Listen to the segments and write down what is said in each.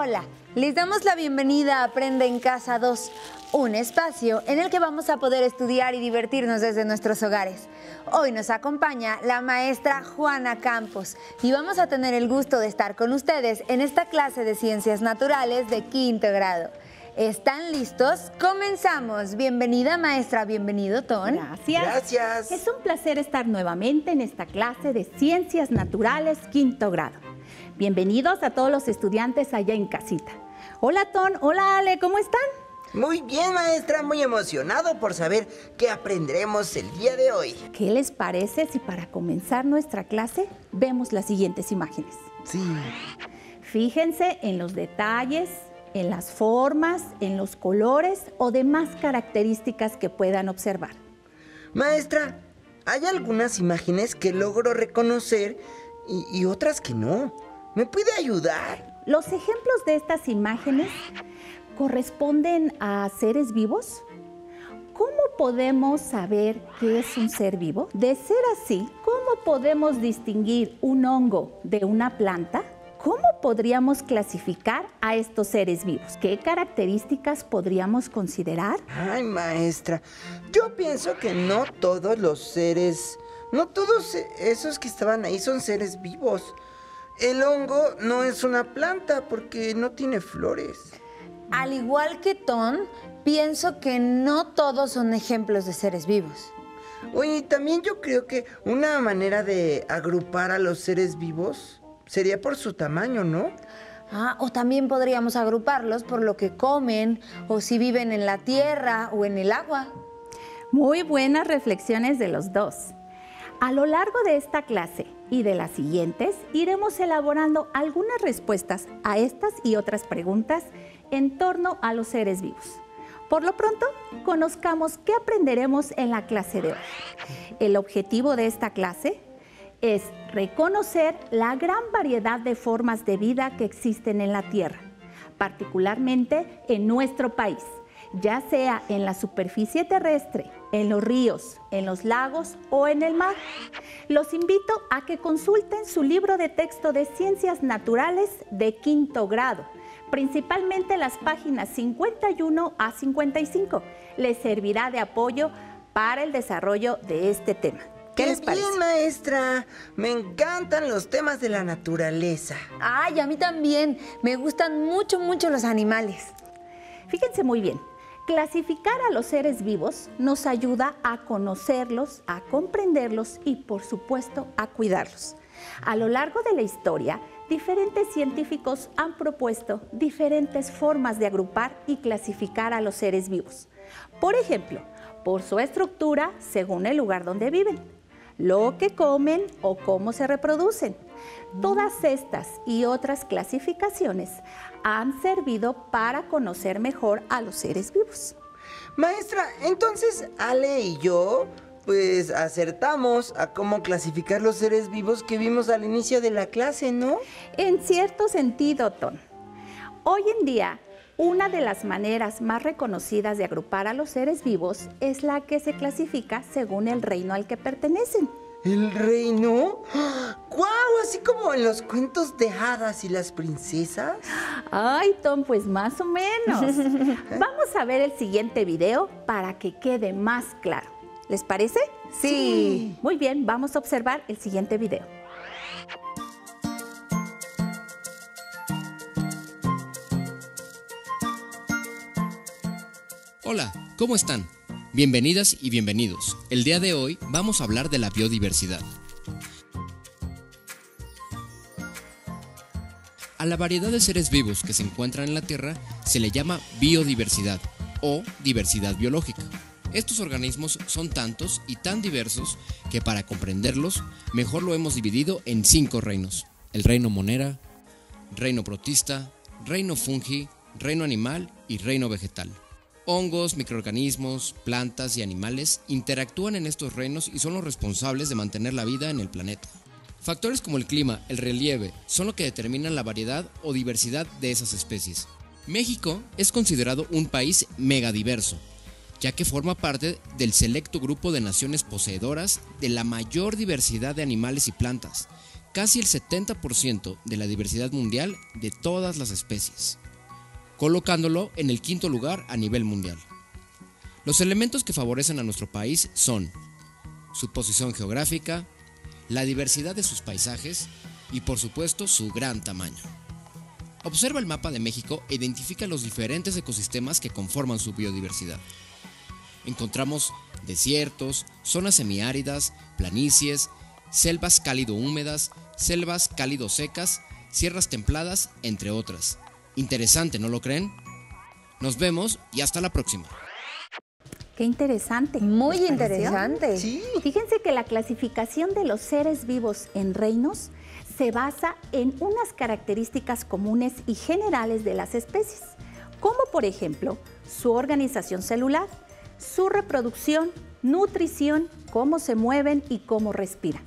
Hola, les damos la bienvenida a Aprende en Casa 2, un espacio en el que vamos a poder estudiar y divertirnos desde nuestros hogares. Hoy nos acompaña la maestra Juana Campos y vamos a tener el gusto de estar con ustedes en esta clase de Ciencias Naturales de quinto grado. ¿Están listos? ¡Comenzamos! Bienvenida, maestra. Bienvenido, Ton. Gracias. Gracias. Es un placer estar nuevamente en esta clase de Ciencias Naturales quinto grado. Bienvenidos a todos los estudiantes allá en casita. Hola, Ton. Hola, Ale. ¿Cómo están? Muy bien, maestra. Muy emocionado por saber qué aprenderemos el día de hoy. ¿Qué les parece si para comenzar nuestra clase vemos las siguientes imágenes? Sí. Fíjense en los detalles, en las formas, en los colores o demás características que puedan observar. Maestra, hay algunas imágenes que logro reconocer y otras que no. ¿Me puede ayudar? Los ejemplos de estas imágenes corresponden a seres vivos. ¿Cómo podemos saber qué es un ser vivo? De ser así, ¿cómo podemos distinguir un hongo de una planta? ¿Cómo podríamos clasificar a estos seres vivos? ¿Qué características podríamos considerar? Ay, maestra, yo pienso que no todos esos que estaban ahí son seres vivos. El hongo no es una planta porque no tiene flores. Al igual que Ton, pienso que no todos son ejemplos de seres vivos. Oye, también yo creo que una manera de agrupar a los seres vivos sería por su tamaño, ¿no? O también podríamos agruparlos por lo que comen o si viven en la tierra o en el agua. Muy buenas reflexiones de los dos. A lo largo de esta clase y de las siguientes, iremos elaborando algunas respuestas a estas y otras preguntas en torno a los seres vivos. Por lo pronto, conozcamos qué aprenderemos en la clase de hoy. El objetivo de esta clase es reconocer la gran variedad de formas de vida que existen en la Tierra, particularmente en nuestro país, ya sea en la superficie terrestre, en los ríos, en los lagos o en el mar. Los invito a que consulten su libro de texto de Ciencias Naturales de quinto grado, principalmente las páginas 51 a 55. Les servirá de apoyo para el desarrollo de este tema. ¿Qué les parece? ¡Qué bien, maestra! Me encantan los temas de la naturaleza. Ay, a mí también. Me gustan mucho, mucho los animales. Fíjense muy bien. Clasificar a los seres vivos nos ayuda a conocerlos, a comprenderlos y, por supuesto, a cuidarlos. A lo largo de la historia, diferentes científicos han propuesto diferentes formas de agrupar y clasificar a los seres vivos. Por ejemplo, por su estructura según el lugar donde viven, lo que comen o cómo se reproducen. Todas estas y otras clasificaciones han servido para conocer mejor a los seres vivos. Maestra, entonces Ale y yo, pues acertamos a cómo clasificar los seres vivos que vimos al inicio de la clase, ¿no? En cierto sentido, Ton. Hoy en día, una de las maneras más reconocidas de agrupar a los seres vivos es la que se clasifica según el reino al que pertenecen. ¿El reino? ¡Guau! Así como en los cuentos de hadas y las princesas. Ay, Tom, pues más o menos. Vamos a ver el siguiente video para que quede más claro. ¿Les parece? Sí. Muy bien, vamos a observar el siguiente video. Hola, ¿cómo están? Bienvenidas y bienvenidos. El día de hoy vamos a hablar de la biodiversidad. A la variedad de seres vivos que se encuentran en la Tierra se le llama biodiversidad o diversidad biológica. Estos organismos son tantos y tan diversos que para comprenderlos mejor lo hemos dividido en 5 reinos: el reino monera, reino protista, reino fungi, reino animal y reino vegetal. Hongos, microorganismos, plantas y animales interactúan en estos reinos y son los responsables de mantener la vida en el planeta. Factores como el clima, el relieve, son lo que determinan la variedad o diversidad de esas especies. México es considerado un país megadiverso, ya que forma parte del selecto grupo de naciones poseedoras de la mayor diversidad de animales y plantas, casi el 70% de la diversidad mundial de todas las especies, colocándolo en el 5º lugar a nivel mundial. Los elementos que favorecen a nuestro país son su posición geográfica, la diversidad de sus paisajes y, por supuesto, su gran tamaño. Observa el mapa de México e identifica los diferentes ecosistemas que conforman su biodiversidad. Encontramos desiertos, zonas semiáridas, planicies, selvas cálido-húmedas, selvas cálido-secas, sierras templadas, entre otras. Interesante, ¿no lo creen? Nos vemos y hasta la próxima. Qué interesante. Muy ¿Les pareció? interesante. Sí. Fíjense que la clasificación de los seres vivos en reinos se basa en unas características comunes y generales de las especies, como por ejemplo su organización celular, su reproducción, nutrición, cómo se mueven y cómo respiran.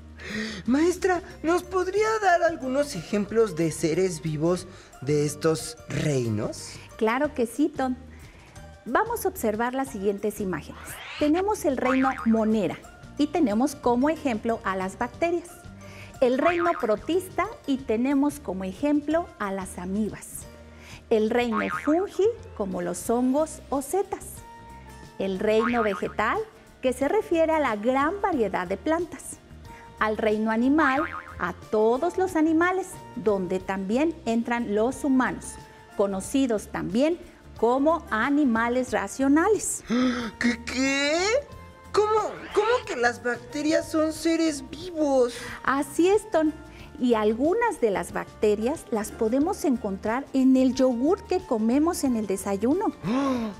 Maestra, ¿nos podría dar algunos ejemplos de seres vivos de estos reinos? Claro que sí, Tom. Vamos a observar las siguientes imágenes. Tenemos el reino Monera y tenemos como ejemplo a las bacterias. El reino protista y tenemos como ejemplo a las amibas. El reino fungi como los hongos o setas. El reino vegetal que se refiere a la gran variedad de plantas. Al reino animal, a todos los animales, donde también entran los humanos, conocidos también como animales racionales. ¿Qué? ¿Cómo que las bacterias son seres vivos? Así es, Tom. Y algunas de las bacterias las podemos encontrar en el yogur que comemos en el desayuno.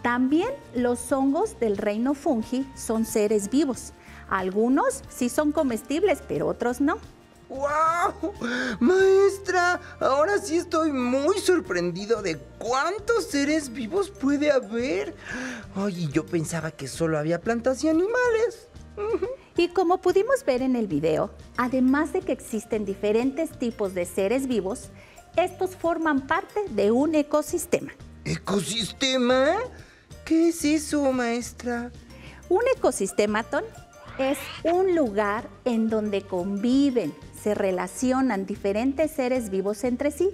También los hongos del reino fungi son seres vivos. Algunos sí son comestibles, pero otros no. ¡Wow! Maestra, ahora sí estoy muy sorprendido de cuántos seres vivos puede haber. Oye, yo pensaba que solo había plantas y animales. Y como pudimos ver en el video, además de que existen diferentes tipos de seres vivos, estos forman parte de un ecosistema. ¿Ecosistema? ¿Qué es eso, maestra? Un ecosistema, Tom, es un lugar en donde conviven, se relacionan diferentes seres vivos entre sí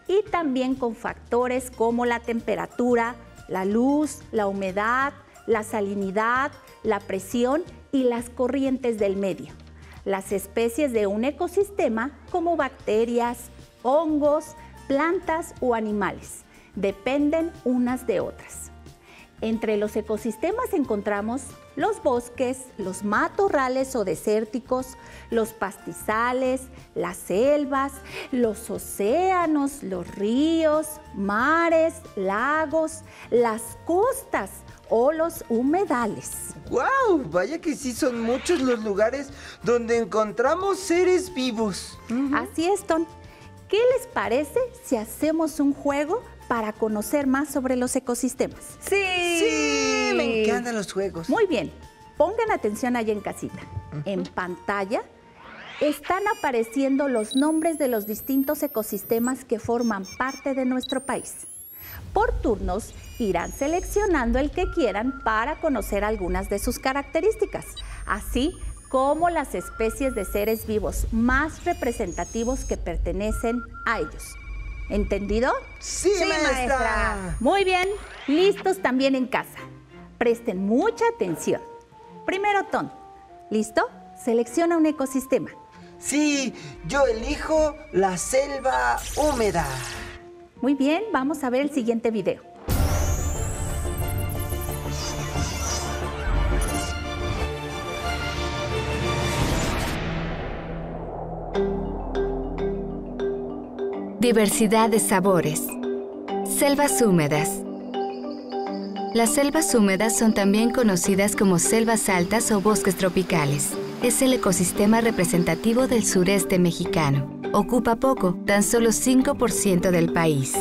y también con factores como la temperatura, la luz, la humedad, la salinidad, la presión y las corrientes del medio. Las especies de un ecosistema, como bacterias, hongos, plantas o animales, dependen unas de otras. Entre los ecosistemas encontramos los bosques, los matorrales o desérticos, los pastizales, las selvas, los océanos, los ríos, mares, lagos, las costas o los humedales. ¡Guau! Vaya que sí son muchos los lugares donde encontramos seres vivos. Así es, Tom. ¿Qué les parece si hacemos un juego para conocer más sobre los ecosistemas? Sí, me encantan los juegos. Muy bien, pongan atención allá en casita. En pantalla están apareciendo los nombres de los distintos ecosistemas que forman parte de nuestro país. Por turnos irán seleccionando el que quieran para conocer algunas de sus características, así como las especies de seres vivos más representativos que pertenecen a ellos. ¿Entendido? Sí, maestra. Muy bien, listos también en casa. Presten mucha atención. Primero, Tom, ¿listo? Selecciona un ecosistema. Sí, yo elijo la selva húmeda. Muy bien, vamos a ver el siguiente video. Diversidad de sabores. Selvas húmedas. Las selvas húmedas son también conocidas como selvas altas o bosques tropicales. Es el ecosistema representativo del sureste mexicano. Ocupa poco, tan solo 5% del país.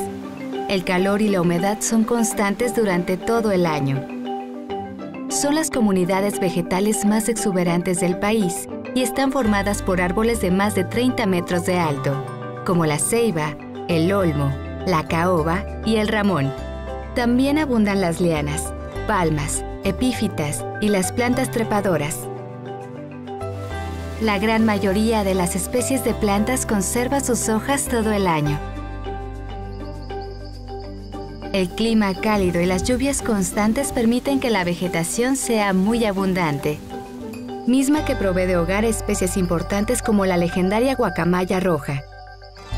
El calor y la humedad son constantes durante todo el año. Son las comunidades vegetales más exuberantes del país y están formadas por árboles de más de 30 metros de alto, como la ceiba, el olmo, la caoba y el ramón. También abundan las lianas, palmas, epífitas y las plantas trepadoras. La gran mayoría de las especies de plantas conserva sus hojas todo el año. El clima cálido y las lluvias constantes permiten que la vegetación sea muy abundante, misma que provee de hogar a especies importantes como la legendaria guacamaya roja,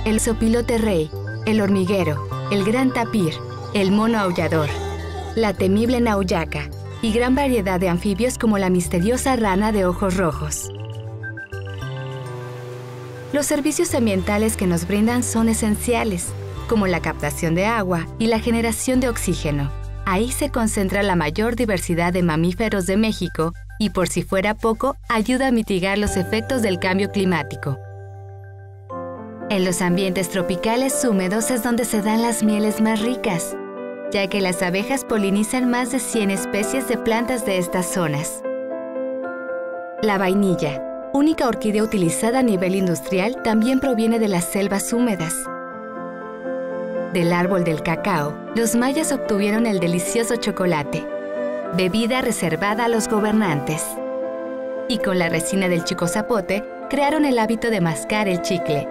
el zopilote rey, el hormiguero, el gran tapir, el mono aullador, la temible nauyaca y gran variedad de anfibios como la misteriosa rana de ojos rojos. Los servicios ambientales que nos brindan son esenciales, como la captación de agua y la generación de oxígeno. Ahí se concentra la mayor diversidad de mamíferos de México y, por si fuera poco, ayuda a mitigar los efectos del cambio climático. En los ambientes tropicales húmedos es donde se dan las mieles más ricas, ya que las abejas polinizan más de 100 especies de plantas de estas zonas. La vainilla, única orquídea utilizada a nivel industrial, también proviene de las selvas húmedas. Del árbol del cacao, los mayas obtuvieron el delicioso chocolate, bebida reservada a los gobernantes. Y con la resina del chicozapote, crearon el hábito de mascar el chicle.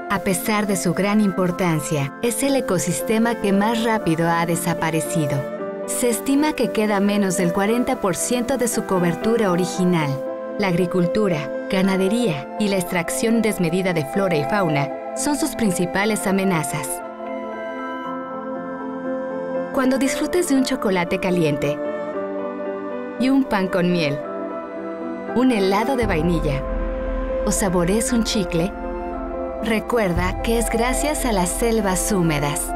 A pesar de su gran importancia, es el ecosistema que más rápido ha desaparecido. Se estima que queda menos del 40% de su cobertura original. La agricultura, ganadería y la extracción desmedida de flora y fauna son sus principales amenazas. Cuando disfrutes de un chocolate caliente y un pan con miel, un helado de vainilla o saborees un chicle, recuerda que es gracias a las selvas húmedas.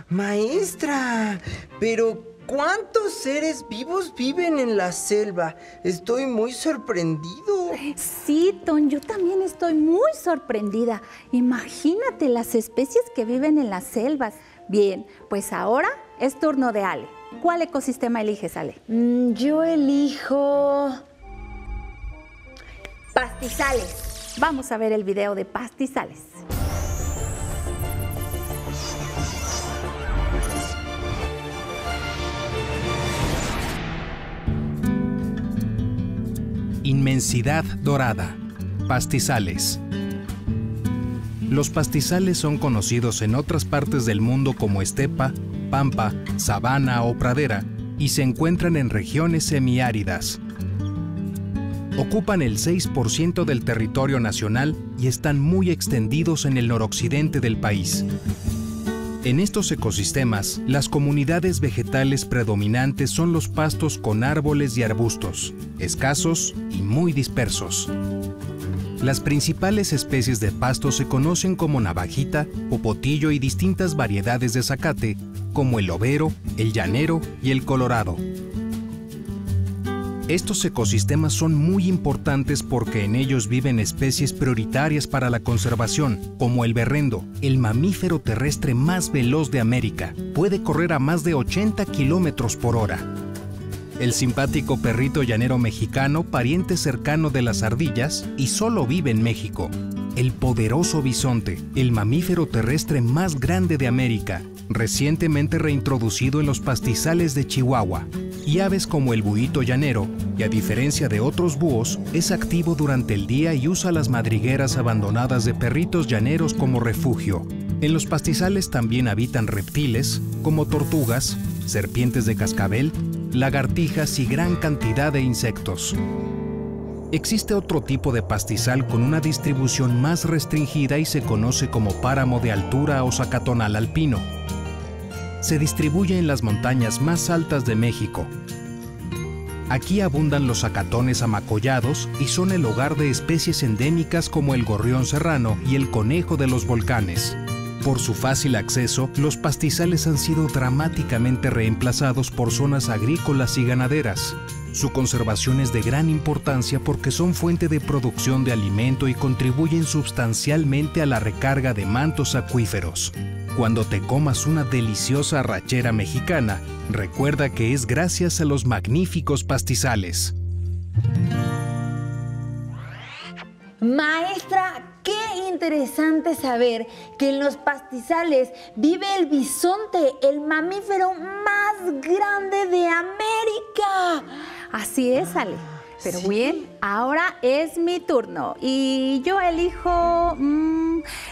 Maestra, pero ¿cuántos seres vivos viven en la selva? Estoy muy sorprendido. Sí, Ton, yo también estoy muy sorprendida. Imagínate las especies que viven en las selvas. Bien, pues ahora es turno de Ale. ¿Cuál ecosistema eliges, Ale? Yo elijo pastizales. Vamos a ver el video de pastizales. Inmensidad dorada. Pastizales. Los pastizales son conocidos en otras partes del mundo como estepa, pampa, sabana o pradera y se encuentran en regiones semiáridas. Ocupan el 6% del territorio nacional y están muy extendidos en el noroccidente del país. En estos ecosistemas, las comunidades vegetales predominantes son los pastos con árboles y arbustos, escasos y muy dispersos. Las principales especies de pastos se conocen como navajita, popotillo y distintas variedades de zacate, como el overo, el llanero y el colorado. Estos ecosistemas son muy importantes porque en ellos viven especies prioritarias para la conservación, como el berrendo, el mamífero terrestre más veloz de América. Puede correr a más de 80 kilómetros por hora. El simpático perrito llanero mexicano, pariente cercano de las ardillas, y solo vive en México. El poderoso bisonte, el mamífero terrestre más grande de América, recientemente reintroducido en los pastizales de Chihuahua. Y aves como el buhito llanero, que a diferencia de otros búhos, es activo durante el día y usa las madrigueras abandonadas de perritos llaneros como refugio. En los pastizales también habitan reptiles, como tortugas, serpientes de cascabel, lagartijas y gran cantidad de insectos. Existe otro tipo de pastizal con una distribución más restringida y se conoce como páramo de altura o zacatonal alpino. Se distribuye en las montañas más altas de México. Aquí abundan los zacatones amacollados y son el hogar de especies endémicas como el gorrión serrano y el conejo de los volcanes. Por su fácil acceso, los pastizales han sido dramáticamente reemplazados por zonas agrícolas y ganaderas. Su conservación es de gran importancia porque son fuente de producción de alimento y contribuyen sustancialmente a la recarga de mantos acuíferos. Cuando te comas una deliciosa arrachera mexicana, recuerda que es gracias a los magníficos pastizales. Maestra, qué interesante saber que en los pastizales vive el bisonte, el mamífero más grande de América. Así es, Ale. Pero Sí. bien, ahora es mi turno y yo elijo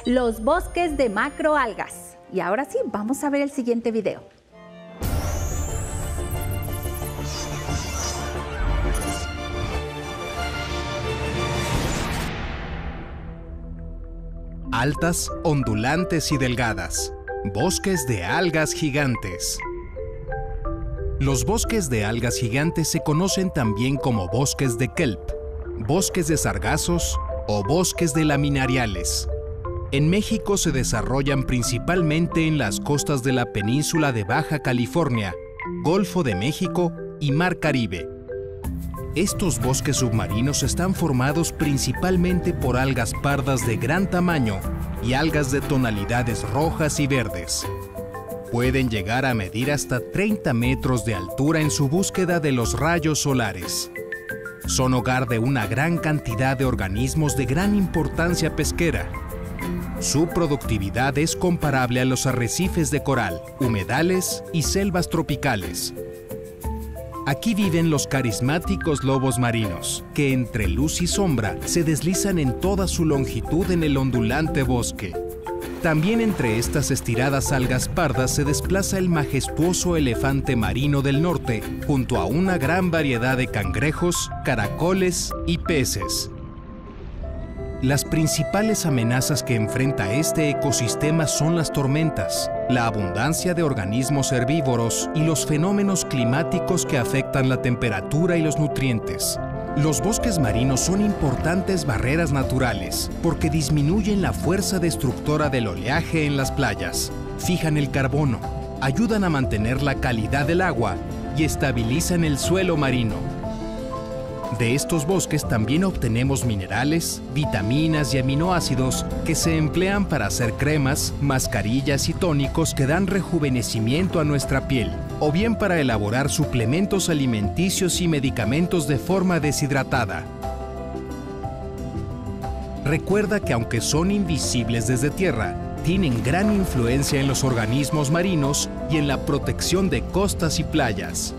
los bosques de macroalgas. Y ahora sí, vamos a ver el siguiente video. Altas, ondulantes y delgadas. Bosques de algas gigantes. Los bosques de algas gigantes se conocen también como bosques de kelp, bosques de sargazos o bosques de laminariales. En México se desarrollan principalmente en las costas de la península de Baja California, Golfo de México y Mar Caribe. Estos bosques submarinos están formados principalmente por algas pardas de gran tamaño y algas de tonalidades rojas y verdes. Pueden llegar a medir hasta 30 metros de altura en su búsqueda de los rayos solares. Son hogar de una gran cantidad de organismos de gran importancia pesquera. Su productividad es comparable a los arrecifes de coral, humedales y selvas tropicales. Aquí viven los carismáticos lobos marinos, que entre luz y sombra se deslizan en toda su longitud en el ondulante bosque. También entre estas estiradas algas pardas se desplaza el majestuoso elefante marino del norte, junto a una gran variedad de cangrejos, caracoles y peces. Las principales amenazas que enfrenta este ecosistema son las tormentas, la abundancia de organismos herbívoros y los fenómenos climáticos que afectan la temperatura y los nutrientes. Los bosques marinos son importantes barreras naturales porque disminuyen la fuerza destructora del oleaje en las playas, fijan el carbono, ayudan a mantener la calidad del agua y estabilizan el suelo marino. De estos bosques también obtenemos minerales, vitaminas y aminoácidos que se emplean para hacer cremas, mascarillas y tónicos que dan rejuvenecimiento a nuestra piel, o bien para elaborar suplementos alimenticios y medicamentos de forma deshidratada. Recuerda que aunque son invisibles desde tierra, tienen gran influencia en los organismos marinos y en la protección de costas y playas.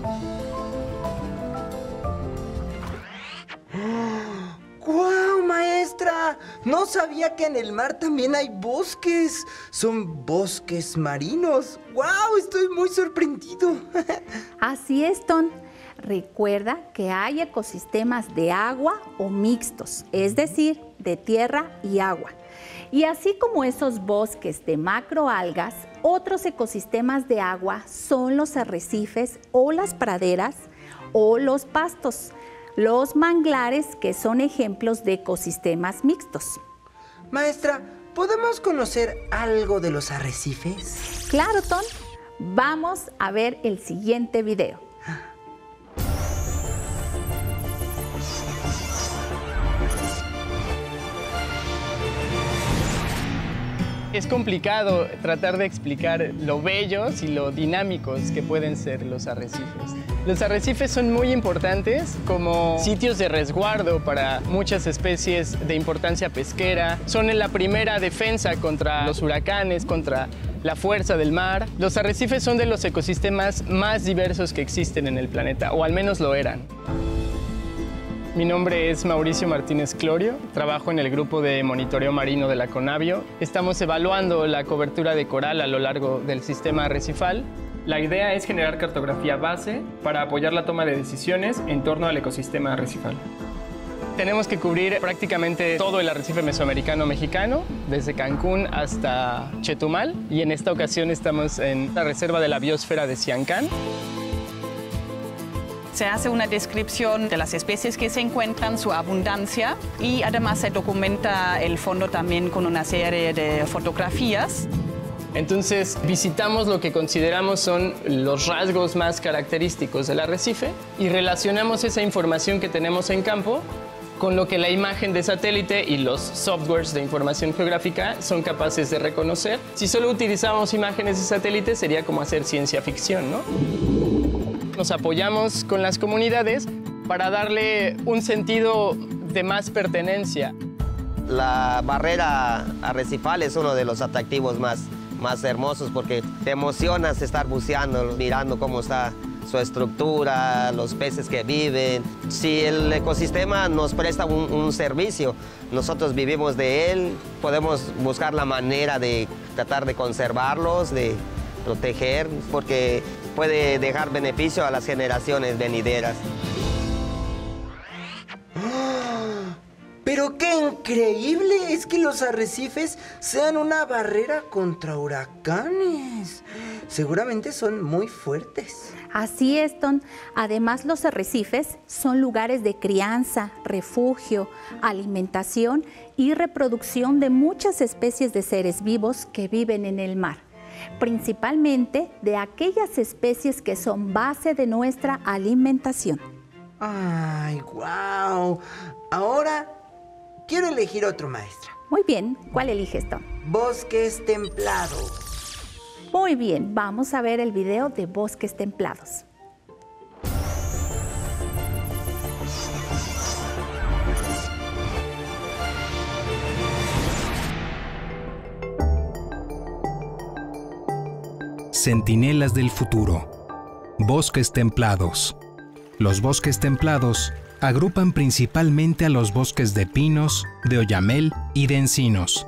¡Guau, maestra! No sabía que en el mar también hay bosques. Son bosques marinos. ¡Guau! Estoy muy sorprendido. Así es, Ton. Recuerda que hay ecosistemas de agua o mixtos, es decir, de tierra y agua. Y así como esos bosques de macroalgas, otros ecosistemas de agua son los arrecifes o las praderas o los pastos, los manglares que son ejemplos de ecosistemas mixtos. Maestra, ¿podemos conocer algo de los arrecifes? Claro, Ton. Vamos a ver el siguiente video. Es complicado tratar de explicar lo bellos y lo dinámicos que pueden ser los arrecifes. Los arrecifes son muy importantes como sitios de resguardo para muchas especies de importancia pesquera. Son la primera defensa contra los huracanes, contra la fuerza del mar. Los arrecifes son de los ecosistemas más diversos que existen en el planeta, o al menos lo eran. Mi nombre es Mauricio Martínez Clorio, trabajo en el grupo de monitoreo marino de la Conavio. Estamos evaluando la cobertura de coral a lo largo del sistema arrecifal. La idea es generar cartografía base para apoyar la toma de decisiones en torno al ecosistema arrecifal. Tenemos que cubrir prácticamente todo el arrecife mesoamericano mexicano, desde Cancún hasta Chetumal, y en esta ocasión estamos en la reserva de la biosfera de Siancán. Se hace una descripción de las especies que se encuentran, su abundancia, y además se documenta el fondo también con una serie de fotografías. Entonces visitamos lo que consideramos son los rasgos más característicos del arrecife y relacionamos esa información que tenemos en campo con lo que la imagen de satélite y los softwares de información geográfica son capaces de reconocer. Si solo utilizamos imágenes de satélite sería como hacer ciencia ficción, ¿no? Nos apoyamos con las comunidades para darle un sentido de más pertenencia. La barrera arrecifal es uno de los atractivos más hermosos porque te emocionas estar buceando, mirando cómo está su estructura, los peces que viven. Si el ecosistema nos presta un servicio, nosotros vivimos de él, podemos buscar la manera de tratar de conservarlos, de proteger, porque puede dejar beneficio a las generaciones venideras. ¡Pero qué increíble! Es que los arrecifes sean una barrera contra huracanes. Seguramente son muy fuertes. Así es, Ton. Además, los arrecifes son lugares de crianza, refugio, alimentación y reproducción de muchas especies de seres vivos que viven en el mar, principalmente de aquellas especies que son base de nuestra alimentación. ¡Ay, guau! Ahora quiero elegir otro, maestra. Muy bien, ¿cuál eliges, Ton? Bosques templados. Muy bien, vamos a ver el video de bosques templados. Centinelas del futuro. Bosques templados. Los bosques templados agrupan principalmente a los bosques de pinos, de oyamel y de encinos.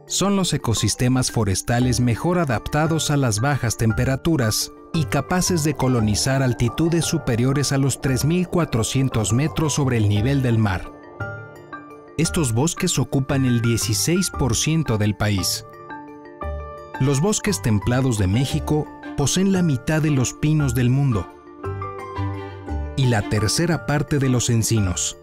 Son los ecosistemas forestales mejor adaptados a las bajas temperaturas y capaces de colonizar altitudes superiores a los 3.400 metros sobre el nivel del mar. Estos bosques ocupan el 16% del país. Los bosques templados de México poseen la mitad de los pinos del mundo y la tercera parte de los encinos.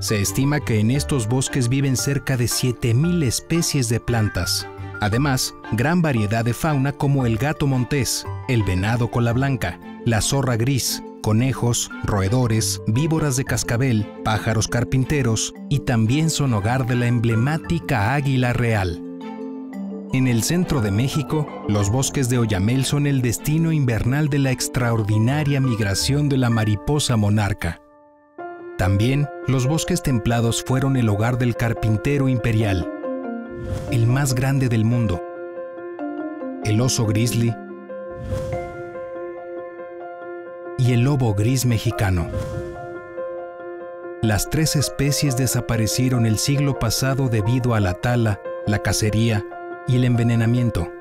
Se estima que en estos bosques viven cerca de 7,000 especies de plantas. Además, gran variedad de fauna como el gato montés, el venado cola blanca, la zorra gris, conejos, roedores, víboras de cascabel, pájaros carpinteros y también son hogar de la emblemática águila real. En el centro de México, los bosques de oyamel son el destino invernal de la extraordinaria migración de la mariposa monarca. También, los bosques templados fueron el hogar del carpintero imperial, el más grande del mundo, el oso grizzly y el lobo gris mexicano. Las tres especies desaparecieron el siglo pasado debido a la tala, la cacería y el envenenamiento.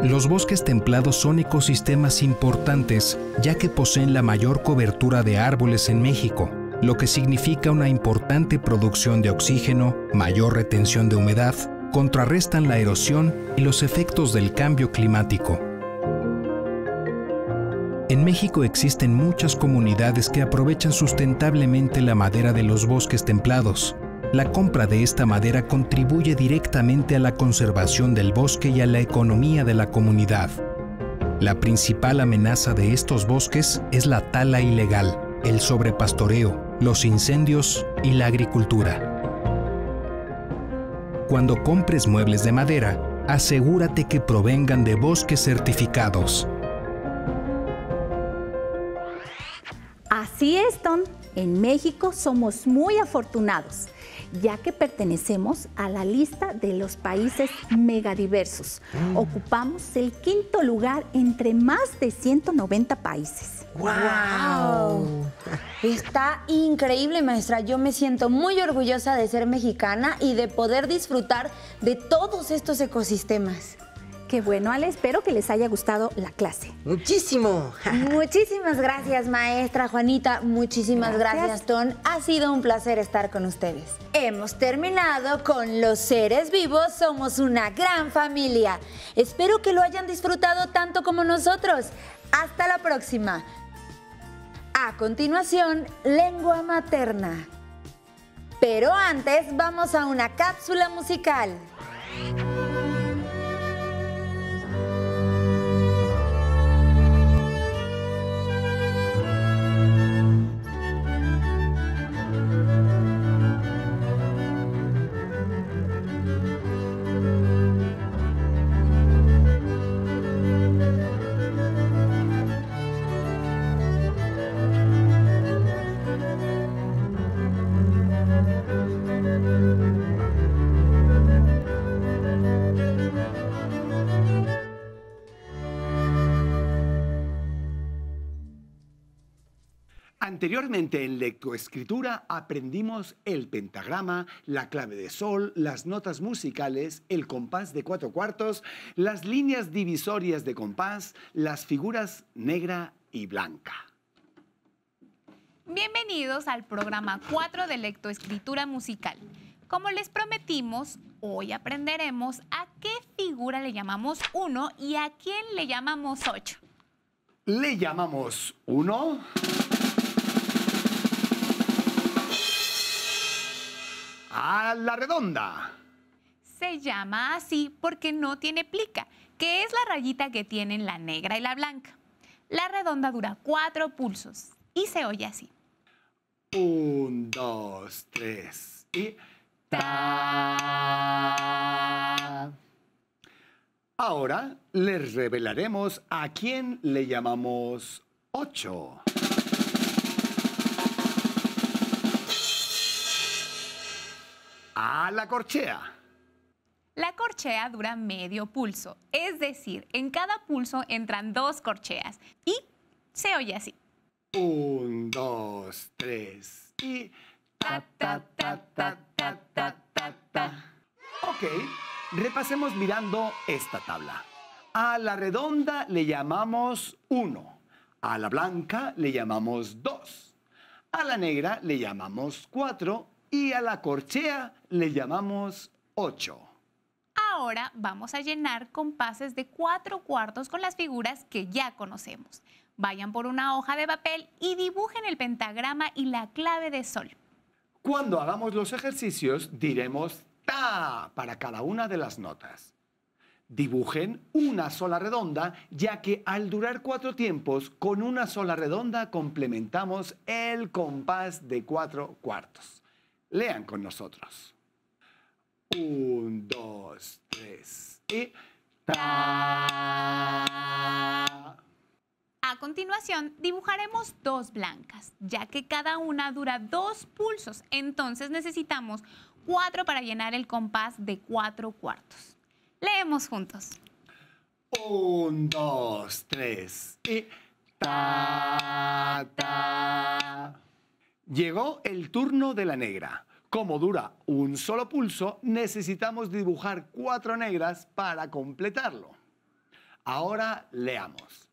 Los bosques templados son ecosistemas importantes ya que poseen la mayor cobertura de árboles en México, lo que significa una importante producción de oxígeno, mayor retención de humedad, contrarrestan la erosión y los efectos del cambio climático. En México existen muchas comunidades que aprovechan sustentablemente la madera de los bosques templados. La compra de esta madera contribuye directamente a la conservación del bosque y a la economía de la comunidad. La principal amenaza de estos bosques es la tala ilegal, el sobrepastoreo, los incendios y la agricultura. Cuando compres muebles de madera, asegúrate que provengan de bosques certificados. Así es, Tom. En México somos muy afortunados, ya que pertenecemos a la lista de los países megadiversos. Ocupamos el 5º lugar entre más de 190 países. ¡Wow! Está increíble, maestra. Yo me siento muy orgullosa de ser mexicana y de poder disfrutar de todos estos ecosistemas. Qué bueno, Ale. Espero que les haya gustado la clase. ¡Muchísimo! Muchísimas gracias, maestra Juanita. Muchísimas gracias, Ton. Ha sido un placer estar con ustedes. Hemos terminado con Los seres vivos somos una gran familia. Espero que lo hayan disfrutado tanto como nosotros. Hasta la próxima. A continuación, lengua materna. Pero antes, vamos a una cápsula musical. Anteriormente en lectoescritura aprendimos el pentagrama, la clave de sol, las notas musicales, el compás de 4/4, las líneas divisorias de compás, las figuras negra y blanca. Bienvenidos al programa 4 de lectoescritura musical. Como les prometimos, hoy aprenderemos a qué figura le llamamos 1 y a quién le llamamos 8. Le llamamos 1... a la redonda. Se llama así porque no tiene plica, que es la rayita que tienen la negra y la blanca. La redonda dura 4 pulsos y se oye así. 1, 2, 3 y... ta. Ahora les revelaremos a quién le llamamos 8. A la corchea. La corchea dura medio pulso, es decir, en cada pulso entran 2 corcheas y se oye así. 1, 2, 3 y... ta, ta, ta, ta, ta, ta, ta, ta. Ok, repasemos mirando esta tabla. A la redonda le llamamos 1, a la blanca le llamamos 2, a la negra le llamamos 4 y a la corchea le llamamos 8. Ahora vamos a llenar compases de 4/4 con las figuras que ya conocemos. Vayan por una hoja de papel y dibujen el pentagrama y la clave de sol. Cuando hagamos los ejercicios diremos ta para cada una de las notas. Dibujen una sola redonda, ya que al durar 4 tiempos, con una sola redonda complementamos el compás de 4/4. Lean con nosotros. 1, 2, 3 y... ta. A continuación, dibujaremos 2 blancas, ya que cada una dura 2 pulsos, entonces necesitamos 4 para llenar el compás de 4/4. Leemos juntos. 1, 2, 3 y... ta, ta. Llegó el turno de la negra. Como dura un solo pulso, necesitamos dibujar 4 negras para completarlo. Ahora leamos.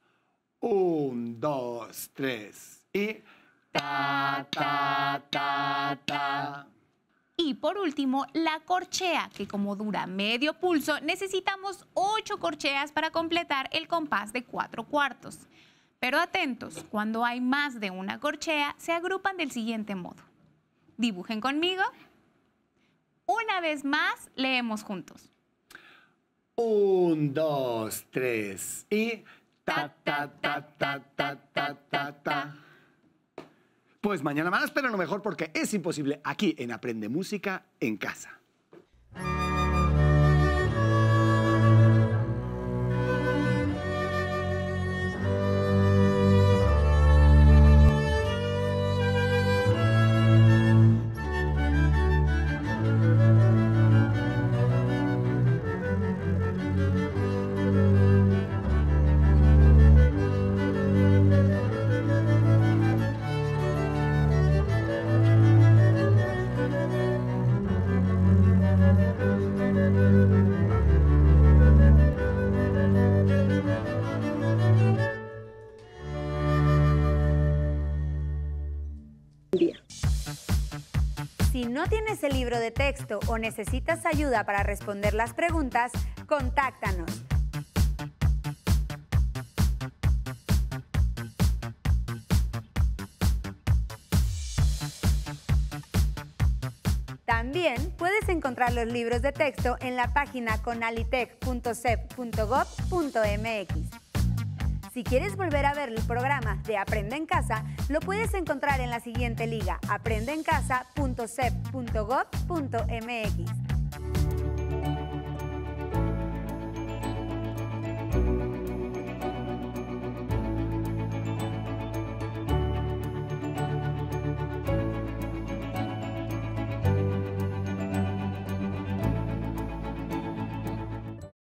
1, 2, 3 y... ta, ta, ta, ta. Y por último, la corchea, que como dura medio pulso, necesitamos 8 corcheas para completar el compás de 4/4. Pero atentos, cuando hay más de una corchea, se agrupan del siguiente modo. Dibujen conmigo. Una vez más, leemos juntos. 1, 2, 3 y... ta, ta, ta, ta, ta, ta, ta, ta. Pues mañana más, pero no mejor porque es imposible aquí en Aprende Música en Casa. Si no tienes el libro de texto o necesitas ayuda para responder las preguntas, contáctanos. También puedes encontrar los libros de texto en la página conalitec.sep.gov.mx. Si quieres volver a ver el programa de Aprende en Casa, lo puedes encontrar en la siguiente liga: aprendeencasa.sep.gov.mx.